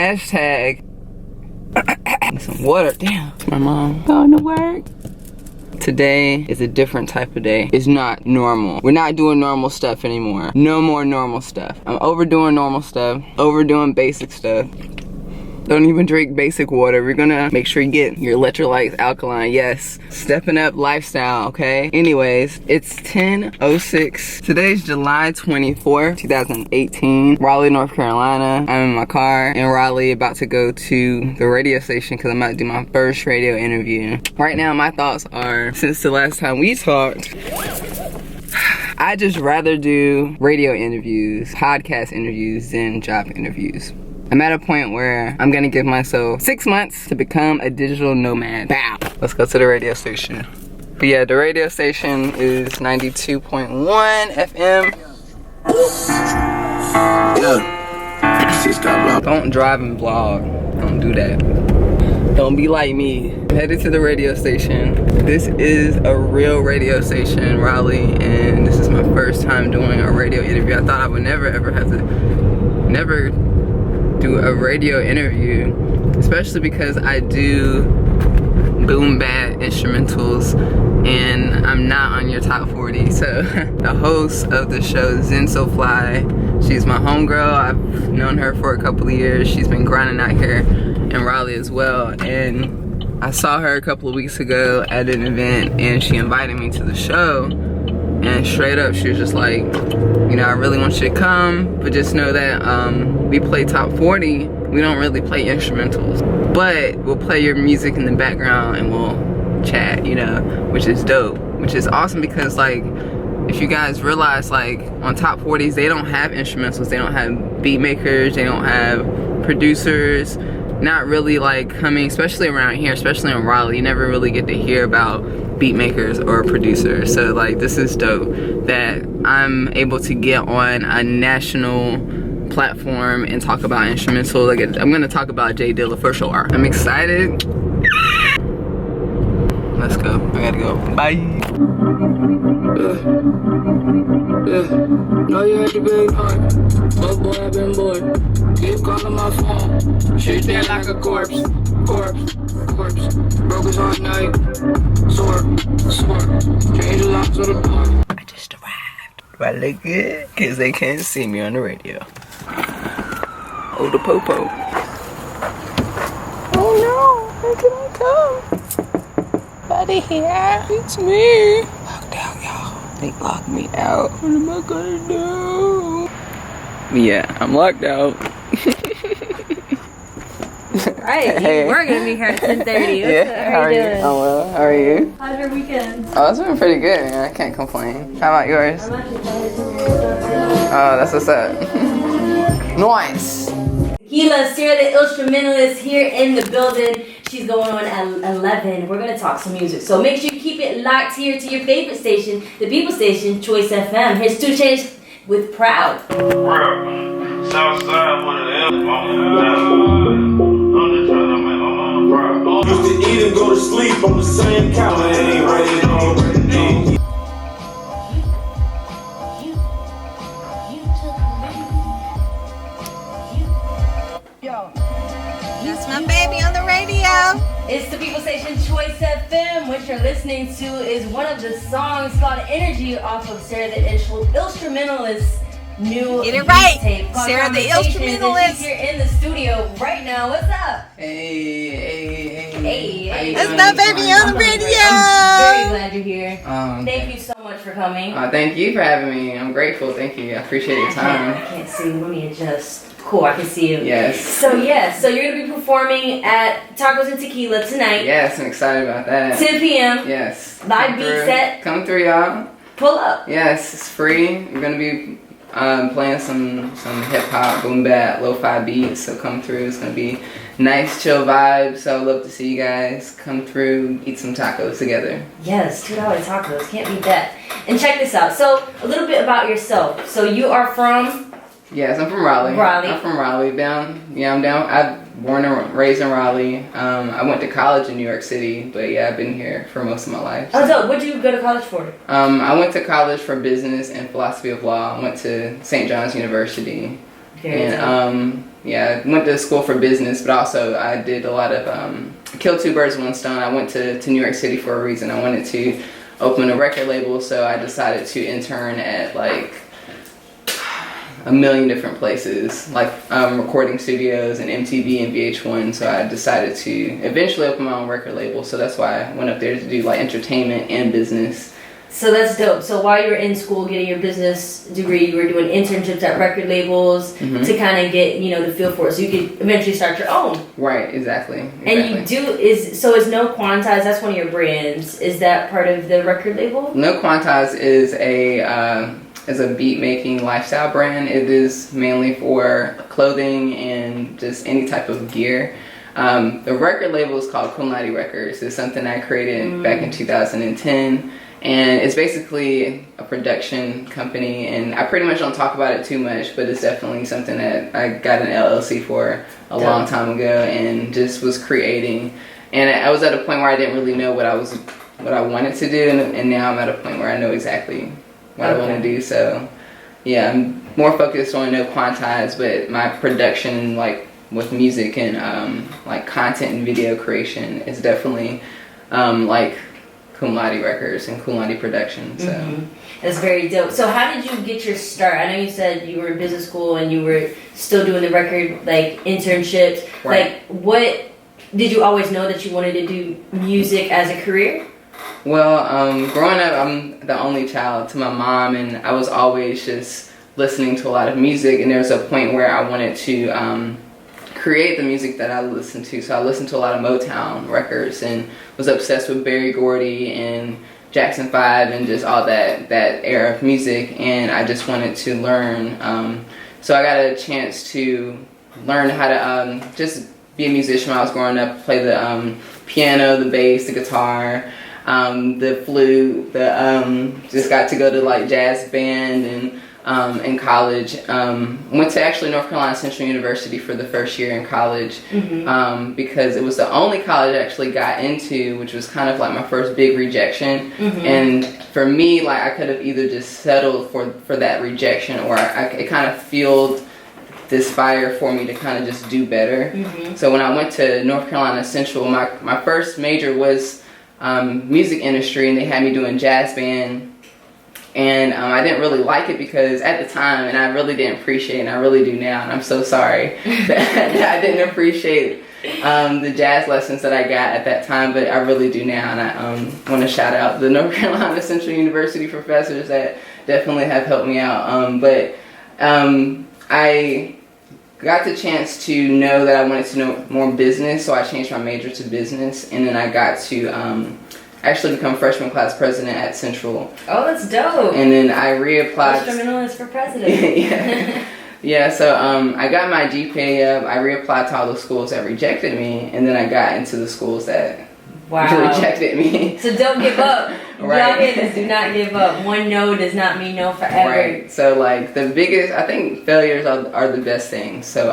Hashtag some water. Damn, my mom going to work. Today is a different type of day. It's not normal. We're not doing normal stuff anymore. No more normal stuff. I'm overdoing normal stuff, overdoing basic stuff. Don't even drink basic water. We're gonna make sure you get your electrolytes alkaline. Yes, stepping up lifestyle, okay? Anyways, it's 10:06. Today's July 24th, 2018. Raleigh, North Carolina. I'm in my car in Raleigh, about to go to the radio station because I'm about to do my first radio interview. Right now, my thoughts are, since the last time we talked, I just rather do radio interviews, podcast interviews than job interviews. I'm at a point where I'm gonna give myself 6 months to become a digital nomad. Bow. Let's go to the radio station. But yeah, the radio station is 92.1 FM. Yeah. Don't drive and vlog. Don't do that. Don't be like me. I'm headed to the radio station. This is a real radio station, Raleigh, and this is my first time doing a radio interview. I thought I would never ever have to, never do a radio interview, especially because I do boom bap instrumentals and I'm not on your top 40. So the host of the show, ZenSoFly, she's my homegirl. I've known her for a couple of years. She's been grinding out here in Raleigh as well, and I saw her a couple of weeks ago at an event and she invited me to the show, and straight up she was just like, you know, I really want you to come, but just know that we play top 40. We don't really play instrumentals, but we'll play your music in the background and we'll chat, you know, which is dope, which is awesome because, like, if you guys realize, like, on top 40s, they don't have instrumentals, they don't have beat makers, they don't have producers, not really like coming, especially around here, especially in Raleigh, you never really get to hear about beat makers or producers. So like, this is dope that I'm able to get on a national platform and talk about instrumental. Like, I'm gonna talk about Jay Dilla for sure. I'm excited. Let's go. I gotta go. Bye. No, you had to be ignored. Oh boy, I've been bored. Keep calling my phone. Shit there like a corpse. Corpse. Broke us all night. Sore. Change the locks on the door. I just arrived. Do I look good? Cause they can't see me on the radio. Oh, the popo. Oh no, where can I come? Buddy here. It's me. Locked out, y'all. They locked me out. What am I gonna do? Yeah, I'm locked out. Right, hey. We're gonna be here at 10:30. Yeah, how are you doing? Oh well, how are you? How's your weekend? Oh, it's been pretty good, man. I can't complain. How about yours? I'm actually excited to hear stuff. Oh, that's what's up. Nice. Tequila, Sarah the Illstrumentalist here in the building. She's going on at 11. We're gonna talk some music, so make sure you keep it locked here to your favorite station, the People Station, Choice FM. Here's 2 Chainz with Proud. Southside, one of them. Used to eat and go to sleep on the same couch. It ain't raining already. That's my baby on the radio. It's the People Station Choice FM. What you're listening to is one of the songs called Energy off of Sarah the Illstrumentalist new Get it right. tape. Sarah the Conversations, Illstrumentalist. and she's here in the studio right now. What's up? Hey. That's my baby on the radio. I'm very glad you're here. Thank you so much for coming. Thank you for having me. I'm grateful. Thank you. I appreciate your I time. can't see. Let me adjust. Cool, I can see you. Yes. So you're gonna be performing at Tacos and Tequila tonight. Yes, I'm excited about that. 10 p.m. Yes. Live Come beat through. set. Come through, y'all. Pull up. Yes, it's free. We're gonna be playing some hip hop, boom bap, lo-fi beats. So come through. It's gonna be nice, chill vibes. So I'd love to see you guys come through, eat some tacos together. Yes, $2 tacos. Can't beat that. And check this out. So a little bit about yourself. So you are from. Yes, I'm from Raleigh. Raleigh. I'm from Raleigh. I'm down. I'm born and raised in Raleigh. I went to college in New York City, but yeah, I've been here for most of my life. Oh, so what did you go to college for? I went to college for business and philosophy of law. I went to St. John's University. Very I went to school for business, but also I did a lot of killed two birds with one stone. I went to New York City for a reason. I wanted to open a record label, so I decided to intern at like a million different places, like recording studios and MTV and VH1. So I decided to eventually open my own record label. So that's why I went up there to do like entertainment and business. So that's dope. So while you were in school getting your business degree, you were doing internships at record labels to kind of get, you know, the feel for it, so you could eventually start your own. Right, exactly. And you is No Quantize, that's one of your brands. Is that part of the record label? No Quantize is a beat making lifestyle brand. It is mainly for clothing and just any type of gear. The record label is called Kumlati Records. It's something I created back in 2010. And it's basically a production company, and I pretty much don't talk about it too much, but it's definitely something that I got an LLC for a long time ago and just was creating. And I was at a point where I didn't really know what I wanted to do, and now I'm at a point where I know exactly what I want to do. So yeah, I'm more focused on No Quantize, but my production, like with music and like content and video creation, is definitely like Kumlati Records and Kumlati Production. So that's very dope. So how did you get your start? I know you said you were in business school and you were still doing the record like internships. Right. Like, what did you always know that you wanted to do music as a career? Well, growing up, I'm the only child to my mom, and I was always just listening to a lot of music, and there was a point where I wanted to create the music that I listened to. So I listened to a lot of Motown records and was obsessed with Berry Gordy and Jackson 5 and just all that era of music, and I just wanted to learn. So I got a chance to learn how to just be a musician when I was growing up, play the piano, the bass, the guitar, the flute, just got to go to like jazz band and in college. Went to actually North Carolina Central University for the first year in college because it was the only college I actually got into, which was kind of like my first big rejection. And for me, like I could have either just settled for that rejection, or it kind of fueled this fire for me to kind of just do better. So when I went to North Carolina Central, my first major was music industry, and they had me doing jazz band. And I didn't really like it because at the time, and I really didn't appreciate it, and I really do now, and I'm so sorry that I didn't appreciate the jazz lessons that I got at that time, but I really do now. And I want to shout out the North Carolina Central University professors that definitely have helped me out. But I got the chance to know that I wanted to know more business, so I changed my major to business, and then I got to actually become freshman class president at Central. Oh, that's dope. And then I reapplied. Illstrumentalist for president. Yeah, so I got my GPA up. I reapplied to all the schools that rejected me, and then I got into the schools that rejected me. So don't give up. Right. Y'all hear this, do not give up. One no does not mean no forever. Right. So like the biggest, I think failures are the best things. So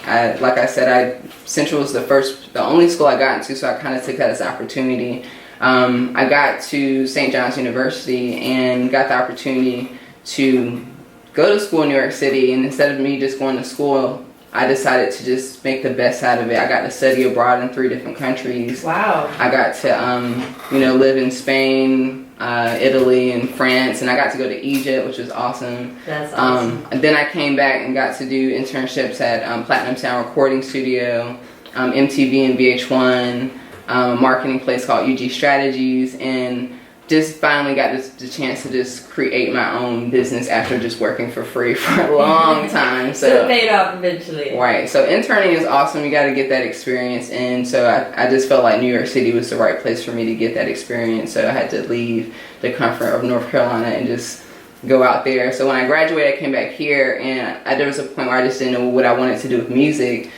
like I said, Central was the only school I got into, so I kind of took that as an opportunity. I got to St. John's University and got the opportunity to go to school in New York City, and instead of me just going to school, I decided to just make the best out of it. I got to study abroad in 3 different countries. Wow. I got to live in Spain, Italy, and France, and I got to go to Egypt, which was awesome. That's awesome. And then I came back and got to do internships at Platinum Sound Recording Studio, MTV and VH1, a marketing place called UG Strategies, and just finally got the chance to just create my own business after just working for free for a long time. So it paid off eventually. Right. So interning is awesome. You got to get that experience. And so I just felt like New York City was the right place for me to get that experience. So I had to leave the comfort of North Carolina and just go out there. So when I graduated, I came back here, and there was a point where I just didn't know what I wanted to do with music.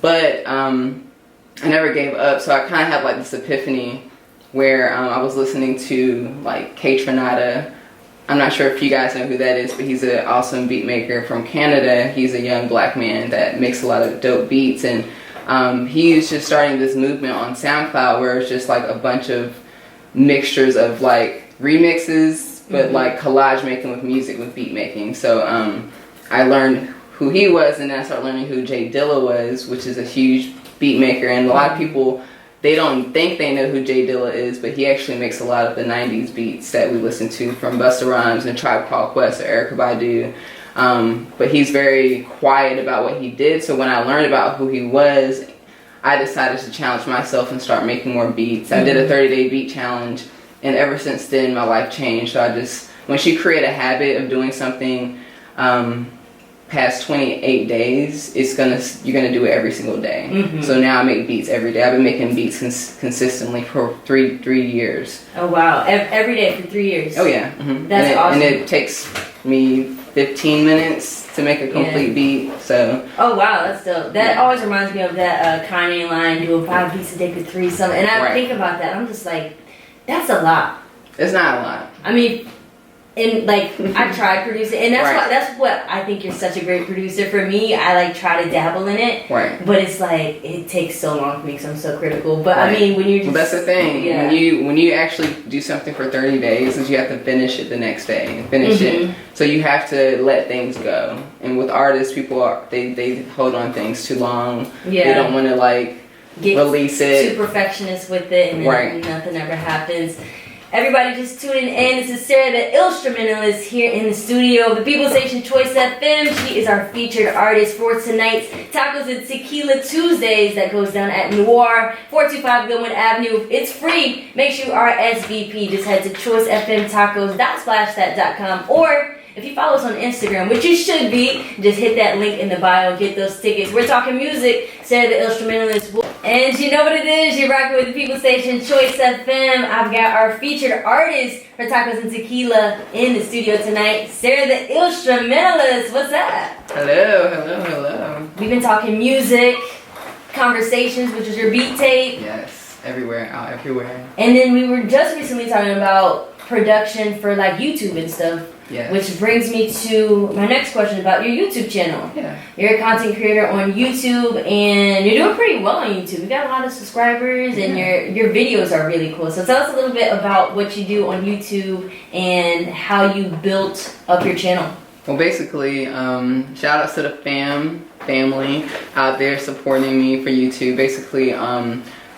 But I never gave up. So I kind of had like this epiphany where I was listening to like K Tronada. I'm not sure if you guys know who that is, but he's an awesome beat maker from Canada. He's a young black man that makes a lot of dope beats, and he's just starting this movement on SoundCloud where it's just like a bunch of mixtures of like remixes, but like collage making with music with beat making. So I learned who he was, and then I started learning who Jay Dilla was, which is a huge beat maker. And a lot of people, they don't think they know who Jay Dilla is, but he actually makes a lot of the 90s beats that we listen to, from Busta Rhymes and Tribe Called Quest or Erykah Badu. But he's very quiet about what he did. So when I learned about who he was, I decided to challenge myself and start making more beats. I did a 30-day beat challenge, and ever since then my life changed. So once you create a habit of doing something past 28 days, you're gonna do it every single day. So now I make beats every day. I've been making beats consistently for three years. Oh wow, every day for 3 years. Oh yeah. That's awesome. And it takes me 15 minutes to make a complete beat. So. Oh wow, that's dope. That always reminds me of that Kanye line, doing 5 beats a day for 3 something. And I think about that, I'm just like, that's a lot. It's not a lot. I mean, and like I tried producing, and that's what I think you're such a great producer. For me, I like try to dabble in it, but it's like it takes so long for me because I'm so critical. But I mean, when you're just, that's the thing. Yeah. When you actually do something for 30 days, is you have to finish it the next day and finish it. So you have to let things go. And with artists, they hold on things too long. Yeah. They don't want to like release it. Too perfectionist with it, and then nothing ever happens. Everybody just tuning in. This is Sarah, the Illstrumentalist, here in the studio of the People Station Choice FM. She is our featured artist for tonight's Tacos and Tequila Tuesdays that goes down at Noir, 425 Gilman Avenue. It's free. Make sure you RSVP. Just head to choicefmtacos.splashthat.com, or if you follow us on Instagram, which you should be, just hit that link in the bio, get those tickets. We're talking music, Sarah the Illstrumentalist. And you know what it is, you're rocking with the People Station Choice FM. I've got our featured artist for Tacos and Tequila in the studio tonight, Sarah the Illstrumentalist. What's up? Hello. We've been talking music, conversations, which is your beat tape. Yes, everywhere. And then we were just recently talking about production for like YouTube and stuff. Yeah. Which brings me to my next question about your YouTube channel. Yeah. You're a content creator on YouTube, and you're doing pretty well on YouTube. You got a lot of subscribers, and your videos are really cool. So tell us a little bit about what you do on YouTube and how you built up your channel. Well, basically, shout outs to the family out there supporting me for YouTube. Basically,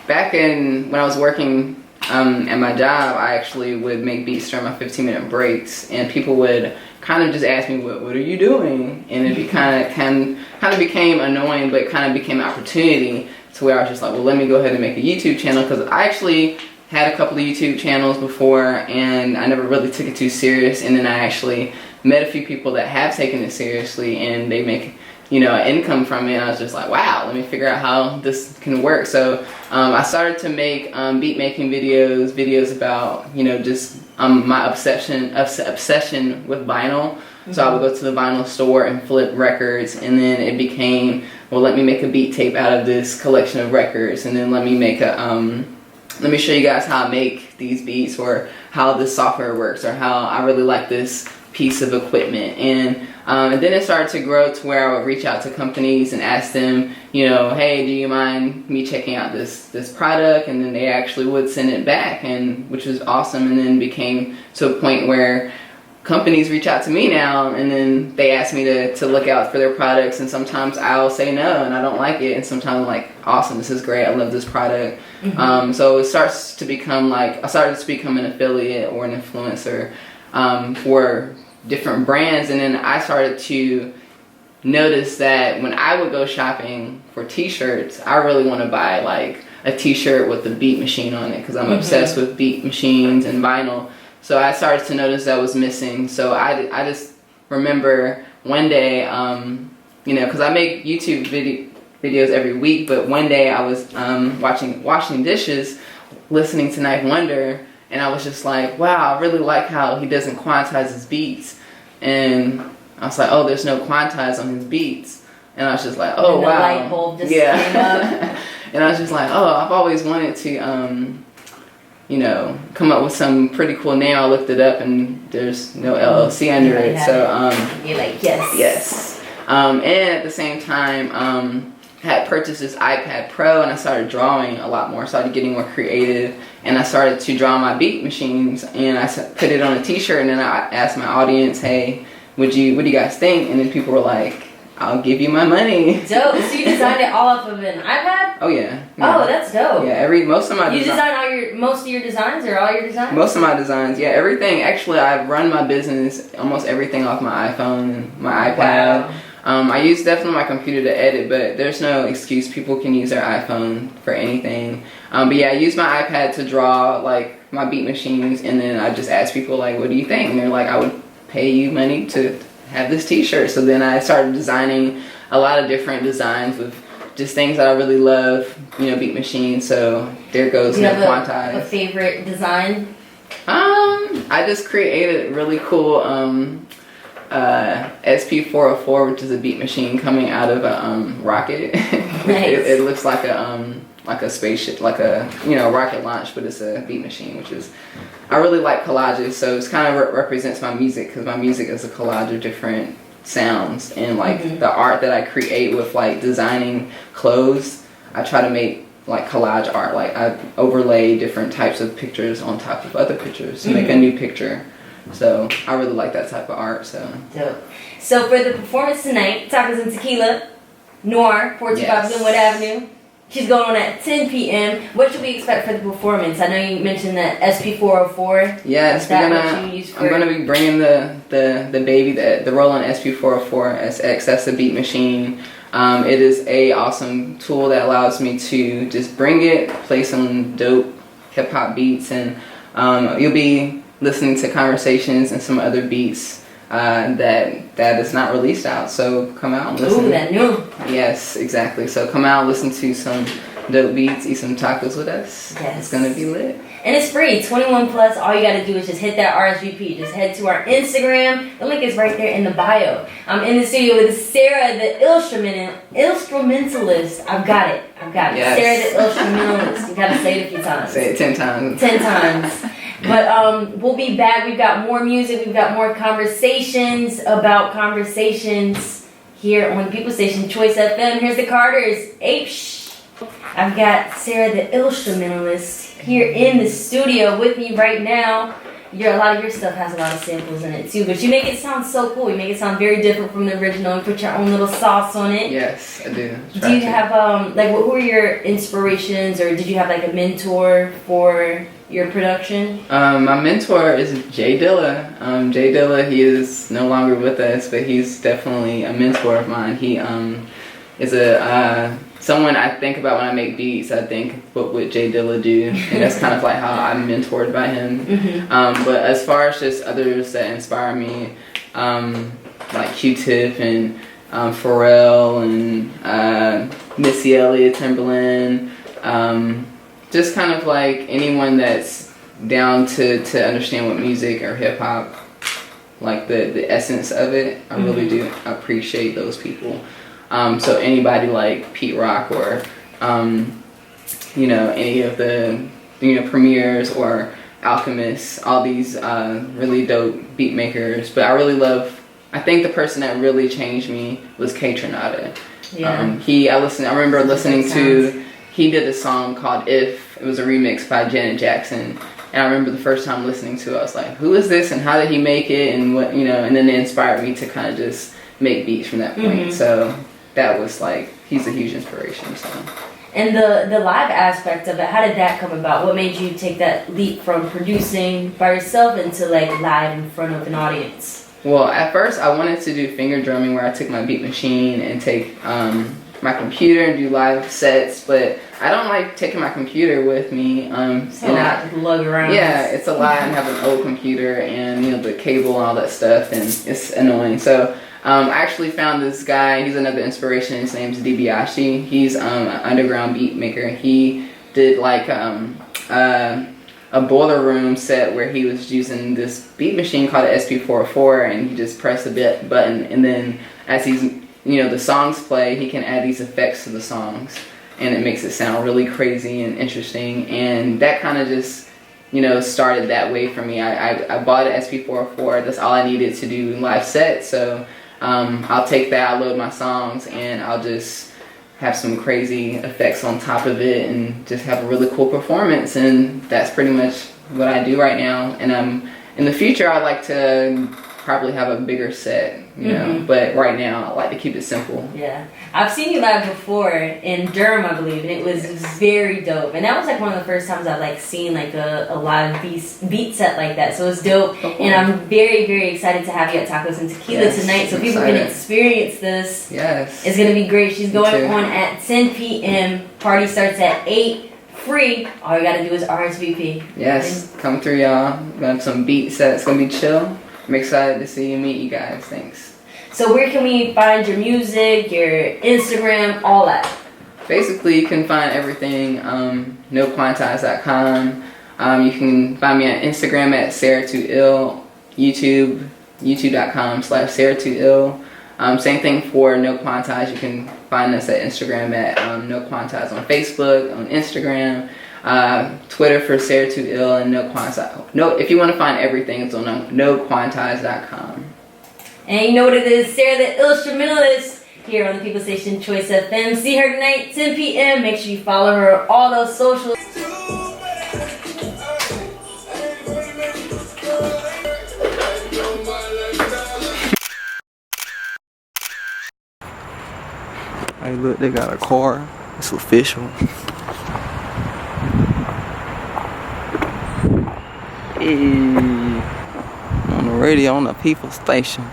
back when I was working at my job, I actually would make beats during my 15-minute breaks, and people would kind of just ask me, what are you doing? And it kind of became annoying, but kind of became an opportunity to where I was just like, well, let me go ahead and make a YouTube channel, because I actually had a couple of YouTube channels before, and I never really took it too serious. And then I actually met a few people that have taken it seriously, and they make an income from it. And I was just like, wow, let me figure out how this can work. So I started to make beat making videos about just my obsession with vinyl. So I would go to the vinyl store and flip records, and then it became, well, let me make a beat tape out of this collection of records, and then let me make let me show you guys how I make these beats, or how this software works, or how I really like this piece of equipment. And then it started to grow to where I would reach out to companies and ask them, hey, do you mind me checking out this product? And then they actually would send it back, and which was awesome. And then became to a point where companies reach out to me now, and then they ask me to look out for their products, and sometimes I'll say no and I don't like it, and sometimes I'm like, awesome, this is great, I love this product. So it starts to become like, I started to become an affiliate or an influencer for different brands. And then I started to notice that when I would go shopping for t-shirts, I really want to buy like a t-shirt with the beat machine on it, because I'm obsessed with beat machines and vinyl. So I started to notice that was missing. So I just remember one day, because I make YouTube videos every week, but one day I was washing dishes, listening to Knife Wonder, and I was just like, wow, I really like how he doesn't quantize his beats. And I was like, oh, there's no quantize on his beats. And I was just like, oh, wow. The light bulb just came up. And I was just like, oh, I've always wanted to, come up with some pretty cool name. I looked it up, and there's no LLC under it. So you're like, yes. Yes. And at the same time, had purchased this iPad Pro, and I started drawing a lot more. Started getting more creative, and I started to draw my beat machines, and I put it on a t-shirt, and then I asked my audience, hey, what do you guys think? And then people were like, I'll give you my money. Dope. So you designed it all off of an iPad? Oh yeah. Oh, that's dope. Yeah, most of my You design most of your designs or all your designs? Most of my designs, yeah, everything. Actually, I run my business, almost everything off my iPhone and my iPad. Wow. I use definitely my computer to edit, but there's no excuse. People can use their iPhone for anything. But yeah, I use my iPad to draw like my beat machines, and then I just ask people like, "What do you think?" And they're like, "I would pay you money to have this T-shirt." So then I started designing a lot of different designs with just things that I really love, beat machines. So there goes Do you have Quantize. a favorite design? I just created really cool SP404, which is a beat machine coming out of a rocket. Nice. it looks like a spaceship, like a rocket launch, but it's a beat machine, which is, I really like collages, so it's kind of represents my music, because my music is a collage of different sounds, and like the art that I create with like designing clothes, I try to make like collage art, like I overlay different types of pictures on top of other pictures to make a new picture. So I really like that type of art. So dope. So for the performance tonight, Tacos and Tequila, Noir, 425 Glenwood Avenue. She's going on at 10 p.m. What should we expect for the performance? I know you mentioned that SP404. Yes, I'm gonna be bringing the baby, the Roland SP404 SX. That's the beat machine. It is a awesome tool that allows me to just bring it, play some dope hip hop beats, and you'll be listening to Conversations and some other beats that is not released out. So come out and listen. Ooh, that new. Yes, exactly. So come out, listen to some dope beats, eat some tacos with us. Yes. It's gonna be lit. And it's free, 21 plus. All you gotta do is just hit that RSVP. Just head to our Instagram. The link is right there in the bio. I'm in the studio with Sarah, the Illstrumentalist. I've got it. Yes. Sarah, the Illstrumentalist. You gotta say it a few times. Say it 10 times. 10 times. But we'll be back. We've got more music. We've got more conversations about conversations here on the People Station, Choice FM. Here's the Carters. I've got Sarah, the Illstrumentalist, here in the studio with me right now. A lot of your stuff has a lot of samples in it too, but you make it sound so cool. You make it sound very different from the original and put your own little sauce on it. Yes, I do. Do you have who are your inspirations, or did you have like a mentor for your production? My mentor is Jay Dilla. Jay Dilla, he is no longer with us, but he's definitely a mentor of mine. He is someone I think about when I make beats. I think, what would Jay Dilla do? And that's kind of like how I'm mentored by him. But as far as just others that inspire me, like Q-Tip and Pharrell and Missy Elliott, Timberland, just kind of like anyone that's down to understand what music or hip hop, like the essence of it. I really do appreciate those people. So anybody like Pete Rock or any of the Premiers or Alchemists, all these really dope beat makers. But I think the person that really changed me was K Tronada. I remember listening to, he did a song called If. It was a remix by Janet Jackson. And I remember the first time listening to it, I was like, who is this and how did he make it? And what, and then it inspired me to kind of just make beats from that point. So that was like, he's a huge inspiration. So. And the live aspect of it, how did that come about? What made you take that leap from producing by yourself into like live in front of an audience? Well, at first I wanted to do finger drumming, where I took my beat machine and take my computer and do live sets, but I don't like taking my computer with me. It's a lot to lug around. Yeah, it's a lot, and have an old computer and the cable and all that stuff, and it's annoying. So I actually found this guy. He's another inspiration. His name's DiBiase. He's an underground beat maker. He did like a boiler room set where he was using this beat machine called an SP404, and he just pressed the button, and then as he's the songs play, he can add these effects to the songs, and it makes it sound really crazy and interesting. And that kind of just started that way for me. I bought an SP404. That's all I needed to do live set. So I'll take that, I'll load my songs, and I'll just have some crazy effects on top of it and just have a really cool performance. And that's pretty much what I do right now. And in the future, I'd like to probably have a bigger set, you know. But right now, I like to keep it simple. Yeah, I've seen you live before in Durham, I believe, and it was very dope. And that was like one of the first times I've like seen like a live beat set like that. So it's dope, and I'm very, very excited to have you at Tacos and Tequila tonight, so people can experience this. Yes, it's gonna be great. She's going on at 10 p.m. Party starts at 8. Free. All you gotta do is RSVP. Yes, come through, y'all. We have some beat sets. It's gonna be chill. I'm excited to see you, meet you guys. Thanks. So where can we find your music, your Instagram, all that? Basically, you can find everything, noquantize.com. You can find me on Instagram at Sarah2ill, youtube.com/Sarah2ill. Same thing for No Quantize. You can find us at Instagram at No Quantize, on Facebook, on Instagram, Twitter for Sarah2ill, and No Quantize. If you want to find everything, it's on noquantize.com. And you know what it is, Sarah the Illstrumentalist here on the People Station Choice FM. See her tonight, 10 p.m. Make sure you follow her on all those socials. Hey, look, they got a car. It's official. Hey, on the radio, on the People Station.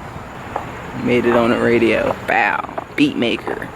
Made it on the radio. Bow. Beat maker.